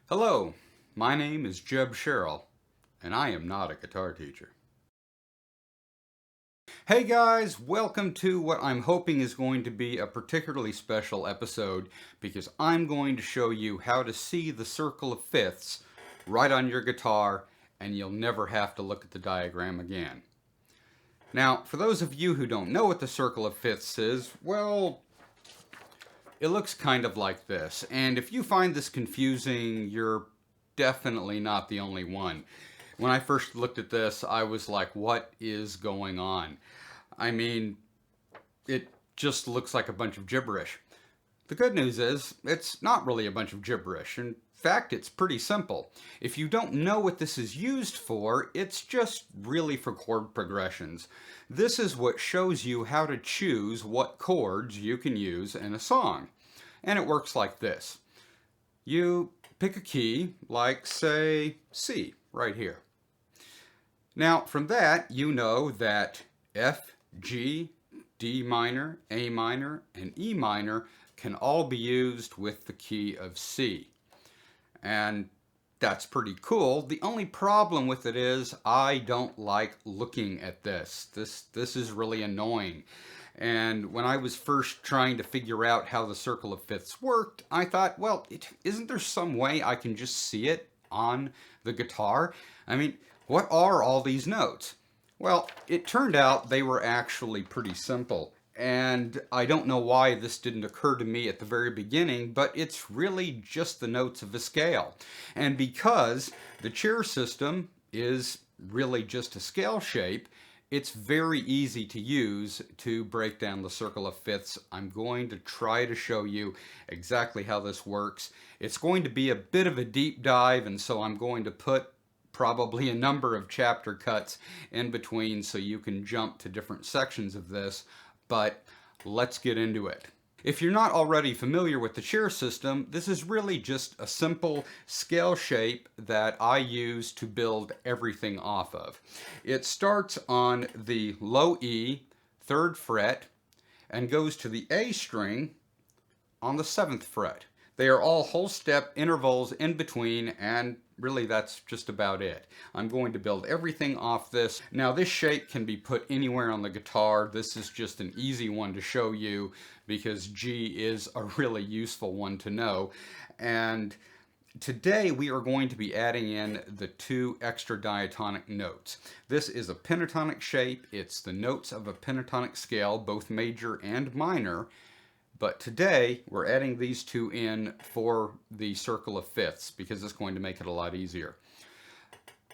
Hello, my name is Jeb Sherrill, and I am not a guitar teacher. Hey guys, welcome to what I'm hoping is going to be a particularly special episode because I'm going to show you how to see the circle of fifths right on your guitar and you'll never have to look at the diagram again. Now, for those of you who don't know what the circle of fifths is, well, it looks kind of like this. And if you find this confusing, you're definitely not the only one. When I first looked at this, I was like, what is going on? I mean, it just looks like a bunch of gibberish. The good news is, it's not really a bunch of gibberish. In fact, it's pretty simple. If you don't know what this is used for, it's just really for chord progressions. This is what shows you how to choose what chords you can use in a song. And it works like this. You pick a key, like say C, right here. Now from that, you know that F, G, D minor, A minor, and E minor can all be used with the key of C. And that's pretty cool. The only problem with it is I don't like looking at this. This is really annoying. And when I was first trying to figure out how the circle of fifths worked, I thought, well, isn't there some way I can just see it on the guitar? I mean, what are all these notes? Well, it turned out they were actually pretty simple. And I don't know why this didn't occur to me at the very beginning, but it's really just the notes of a scale. And because the chair system is really just a scale shape, it's very easy to use to break down the circle of fifths. I'm going to try to show you exactly how this works. It's going to be a bit of a deep dive, and so I'm going to put probably a number of chapter cuts in between so you can jump to different sections of this. But let's get into it. If you're not already familiar with the chair system, this is really just a simple scale shape that I use to build everything off of. It starts on the low E, 3rd fret, and goes to the A string on the 7th fret. They are all whole step intervals in between, and really that's just about it. I'm going to build everything off this. Now this shape can be put anywhere on the guitar. This is just an easy one to show you because G is a really useful one to know. And today we are going to be adding in the 2 extra diatonic notes. This is a pentatonic shape. It's the notes of a pentatonic scale, both major and minor. But today, we're adding these 2 in for the circle of fifths because it's going to make it a lot easier.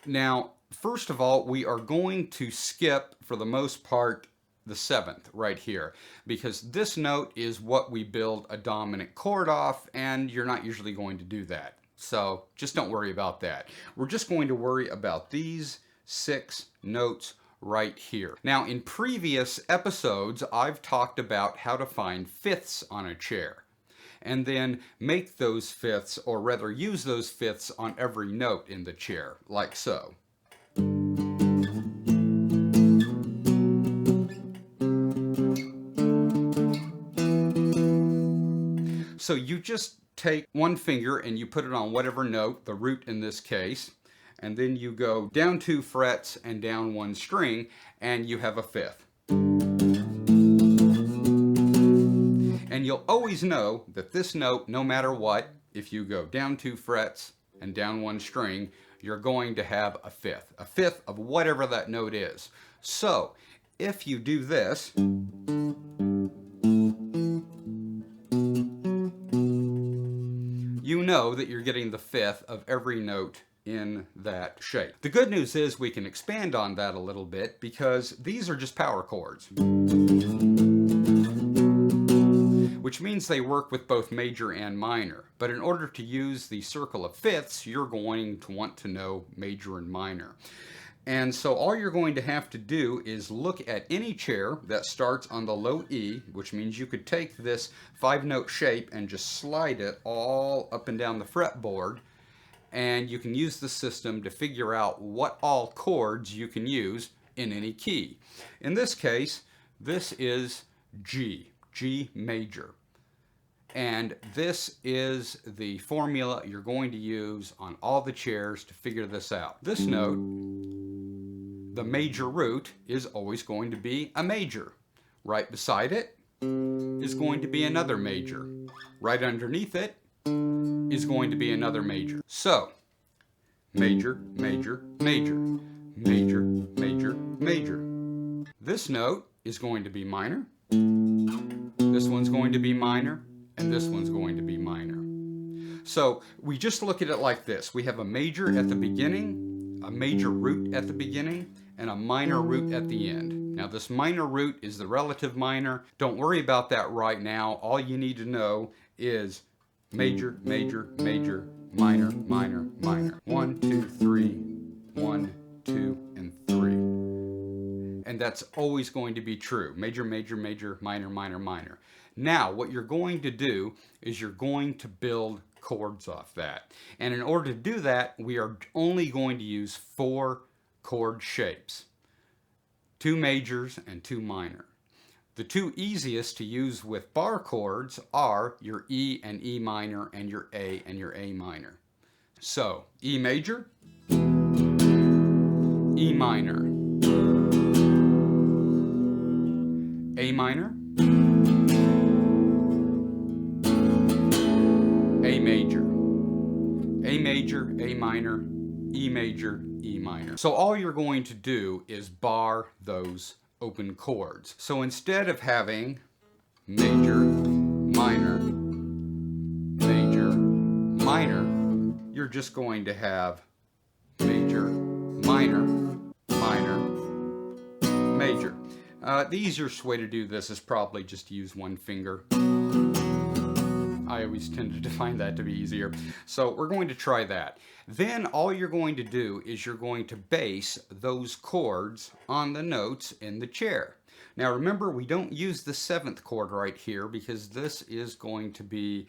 Now, first of all, we are going to skip, for the most part, the 7th right here because this note is what we build a dominant chord off, and you're not usually going to do that. So just don't worry about that. We're just going to worry about these 6 notes right here. Now, in previous episodes, I've talked about how to find fifths on a chair and then make those fifths, or rather use those fifths on every note in the chair, like so. So you just take one finger and you put it on whatever note, the root in this case, and then you go down 2 frets and down 1 string, and you have a fifth. And you'll always know that this note, no matter what, if you go down 2 frets and down 1 string, you're going to have a fifth of whatever that note is. So, if you do this, you know that you're getting the fifth of every note in that shape. The good news is we can expand on that a little bit because these are just power chords, which means they work with both major and minor. But in order to use the circle of fifths, you're going to want to know major and minor. And so all you're going to have to do is look at any chair that starts on the low E, which means you could take this 5-note shape and just slide it all up and down the fretboard, and you can use the system to figure out what all chords you can use in any key. In this case, this is G major. And this is the formula you're going to use on all the chairs to figure this out. This note, the major root, is always going to be a major. Right beside it is going to be another major. Right underneath it is going to be another major. So, major, major, major, major, major, major. This note is going to be minor. This one's going to be minor, and this one's going to be minor. So we just look at it like this. We have a major at the beginning, a major root at the beginning, and a minor root at the end. Now this minor root is the relative minor. Don't worry about that right now. All you need to know is major, major, major, minor, minor, minor. 1, 2, 3, 1, 2, and 3. And that's always going to be true. Major, major, major, minor, minor, minor. Now, what you're going to do is you're going to build chords off that. And in order to do that, we are only going to use 4 chord shapes. 2 majors and 2 minor. The 2 easiest to use with bar chords are your E and E minor and your A and your A minor. So, E major, E minor, A minor, A major, A major, A minor, E major, E minor. So all you're going to do is bar those open chords. So instead of having major, minor, major, minor, you're just going to have major, minor, minor, major. The easiest way to do this is probably just to use one finger. I always tended to find that to be easier. So we're going to try that. Then all you're going to do is you're going to base those chords on the notes in the chair. Now remember, we don't use the 7th chord right here because this is going to be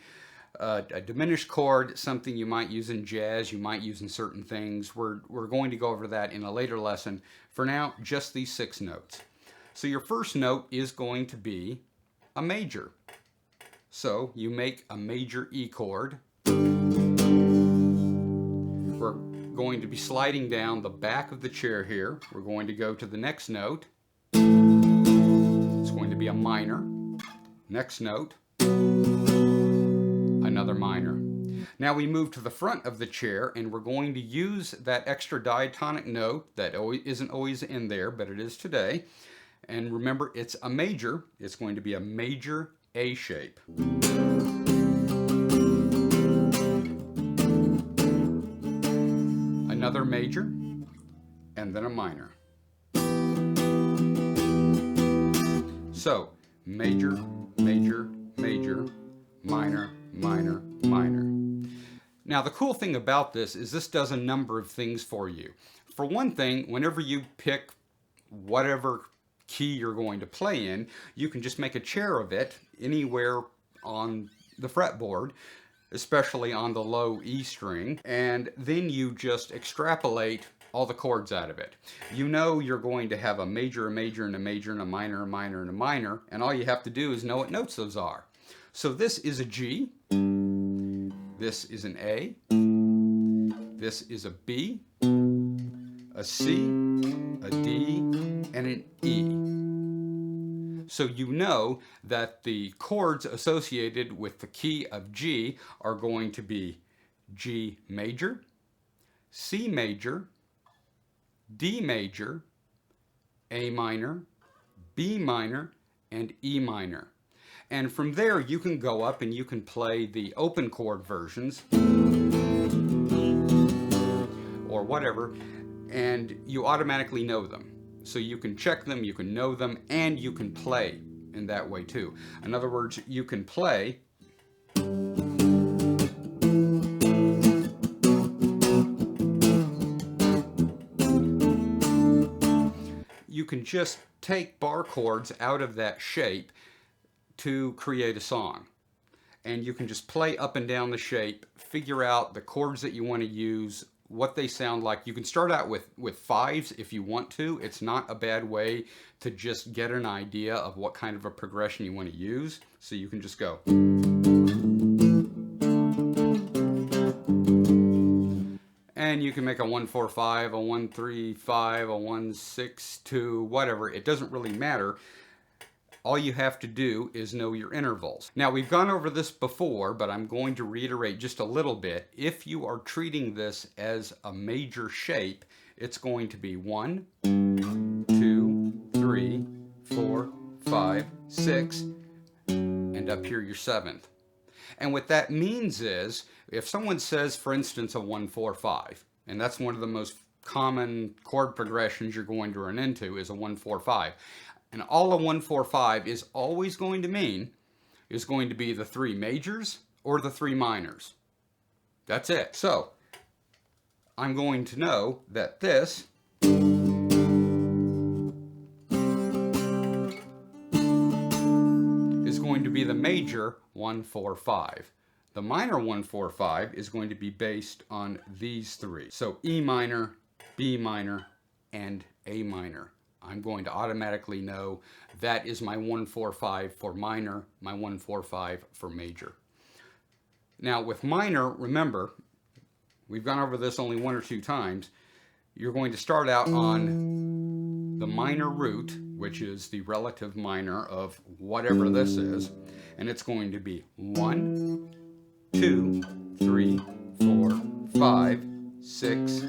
a diminished chord, something you might use in jazz, you might use in certain things. We're going to go over that in a later lesson. For now, just these 6 notes. So your first note is going to be a major. So you make a major E chord. We're going to be sliding down the back of the chair here. We're going to go to the next note. It's going to be a minor. Next note, another minor. Now we move to the front of the chair and we're going to use that extra diatonic note that isn't always in there, but it is today. And remember, it's a major. It's going to be a major A shape. Another major, and then a minor. So, major, major, major, minor, minor, minor. Now the cool thing about this is this does a number of things for you. For one thing, whenever you pick whatever key you're going to play in, you can just make a chair of it anywhere on the fretboard, especially on the low E string, and then you just extrapolate all the chords out of it. You know you're going to have a major, a major, and a major, and a minor, a minor, and a minor, and all you have to do is know what notes those are. So this is a G, this is an A, this is a B, a C, a D, and an E. So you know that the chords associated with the key of G are going to be G major, C major, D major, A minor, B minor, and E minor. And from there you can go up and you can play the open chord versions or whatever, and you automatically know them. So you can check them, you can know them, and you can play in that way too. In other words, you can play you can just take bar chords out of that shape to create a song. And you can just play up and down the shape, figure out the chords that you want to use, what they sound like. You can start out with 5s if you want to. It's not a bad way to just get an idea of what kind of a progression you want to use. So you can just go. And you can make a 1-4-5, a 1-3-5, a 1-6-2, whatever. It doesn't really matter. All you have to do is know your intervals. Now, we've gone over this before, but I'm going to reiterate just a little bit. If you are treating this as a major shape, it's going to be 1, 2, 3, 4, 5, 6, and up here your 7th. And what that means is, if someone says, for instance, a 1-4-5, and that's one of the most common chord progressions you're going to run into is a 1-4-5. And all a 1-4-5 is always going to mean is going to be the 3 majors or the 3 minors. That's it. So I'm going to know that this is going to be the major 1-4-5. The minor 1-4-5 is going to be based on these 3. So E minor, B minor, and A minor. I'm going to automatically know that is my 1-4-5 for minor, my 1-4-5 for major. Now with minor, remember, we've gone over this only 1 or 2 times. You're going to start out on the minor root, which is the relative minor of whatever this is, and it's going to be 1, 2, 3, 4, 5, 6,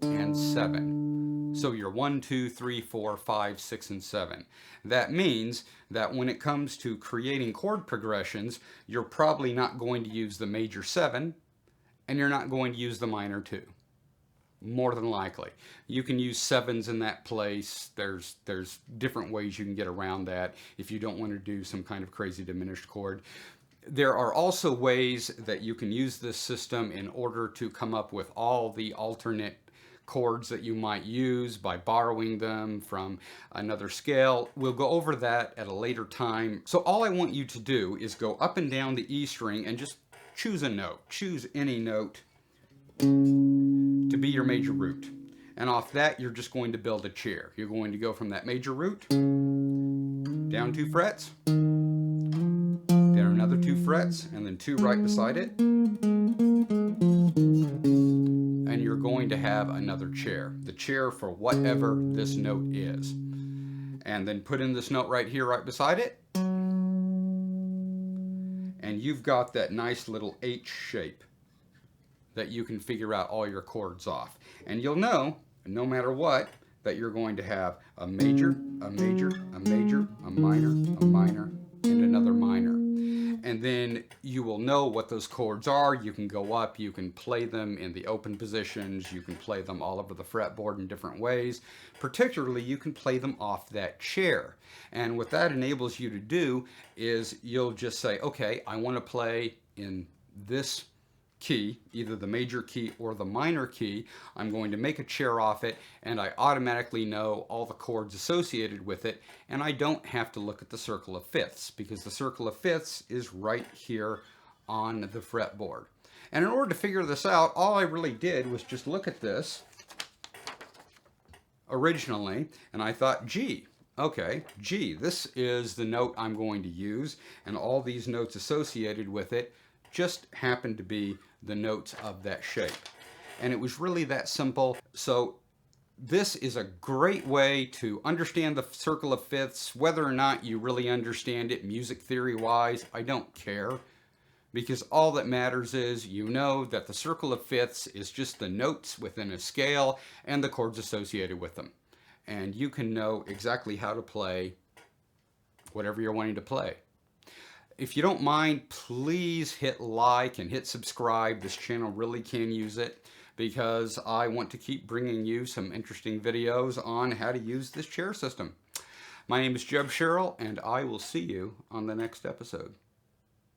and 7. So you're 1, 2, 3, 4, 5, 6, and 7. That means that when it comes to creating chord progressions, you're probably not going to use the major 7, and you're not going to use the minor 2. More than likely. You can use 7s in that place. There's different ways you can get around that if you don't want to do some kind of crazy diminished chord. There are also ways that you can use this system in order to come up with all the alternate chords that you might use by borrowing them from another scale. We'll go over that at a later time. So all I want you to do is go up and down the E string and just choose a note. Choose any note to be your major root. And off that, you're just going to build a chair. You're going to go from that major root, down 2 frets, down another 2 frets, and then 2 right beside it. And you're going to have another chair. The chair for whatever this note is. And then put in this note right here, right beside it. And you've got that nice little H shape that you can figure out all your chords off. And you'll know, no matter what, that you're going to have a major, a major, a major, a minor, and another minor. And then you will know what those chords are. You can go up, you can play them in the open positions, you can play them all over the fretboard in different ways. Particularly, you can play them off that chair. And what that enables you to do is you'll just say, okay, I want to play in this key, either the major key or the minor key. I'm going to make a chair off it, and I automatically know all the chords associated with it, and I don't have to look at the circle of fifths, because the circle of fifths is right here on the fretboard. And in order to figure this out, all I really did was just look at this originally, and I thought, G. Okay, G, this is the note I'm going to use, and all these notes associated with it just happen to be the notes of that shape. And it was really that simple. So this is a great way to understand the circle of fifths. Whether or not you really understand it music theory wise, I don't care, because all that matters is you know that the circle of fifths is just the notes within a scale and the chords associated with them. And you can know exactly how to play whatever you're wanting to play. If you don't mind, please hit like and hit subscribe. This channel really can use it, because I want to keep bringing you some interesting videos on how to use this chair system. My name is Jeb Sherrill, and I will see you on the next episode.